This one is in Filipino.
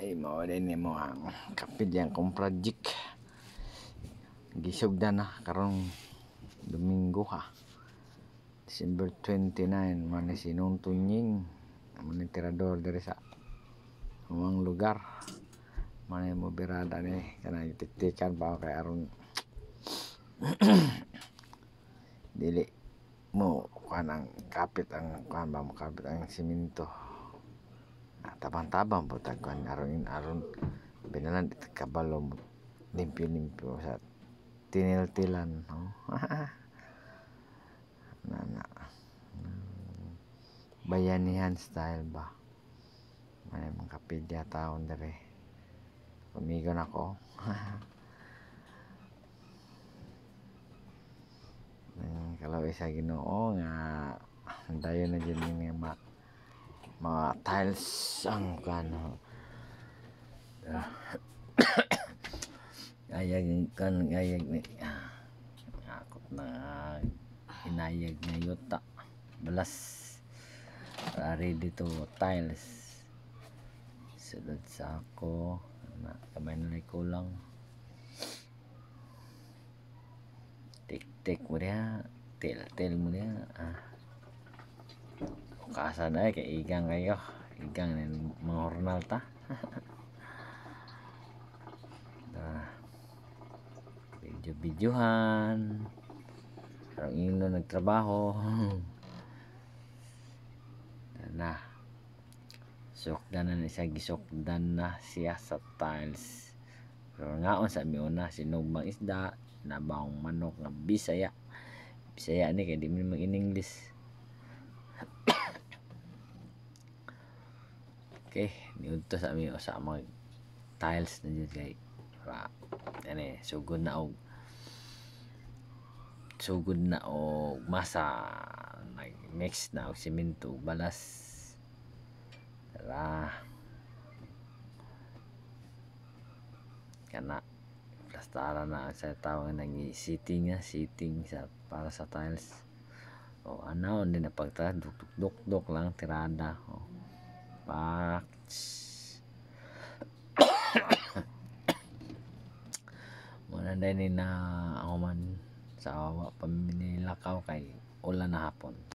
Ay mao din mo ang kapid yang kong project. Gisugda na karong Domingo ha. December 29 man ni sinong tunying man ni tirador diri sa umang lugar. Man mo birada ni kana tiktikan pa kay aron dili mo kanang kapit ang kan ba mo kapit ang simento. Tabang-tabang po tagkuan aron binalan kabalo limpyo-limpyo sa tinil-tilan no. Nana bayanihan style ba may mga kapidya taon dere kumigon ako. Kalau isa Ginoo nga dayon na jud ni mga tiles ang kano ayag ni akot na inayag nga yuta balas ready to tiles sulod sa ako na kamay na kulang tik mo diha til mo diha ukasan ay kay igang kayo igang mga hornal ta. Video-videohan parang ino nagtrabaho. Na sukdan na siya gisukdan na siya sa tiles pero ngaon sa miuna sinugmang isda nabawang manok nga Bisaya ni kay di man mag-English. Okay niudto sa mi sa mga tiles na jud kay para ani sugod na og masa nag-mix na og semento balas tara kana plastara na sa tawag nang sitting sa para sa tiles o ano din na pagta duk lang tirada o pak muna din na ako man sa pamilakaw kay ulan na hapon.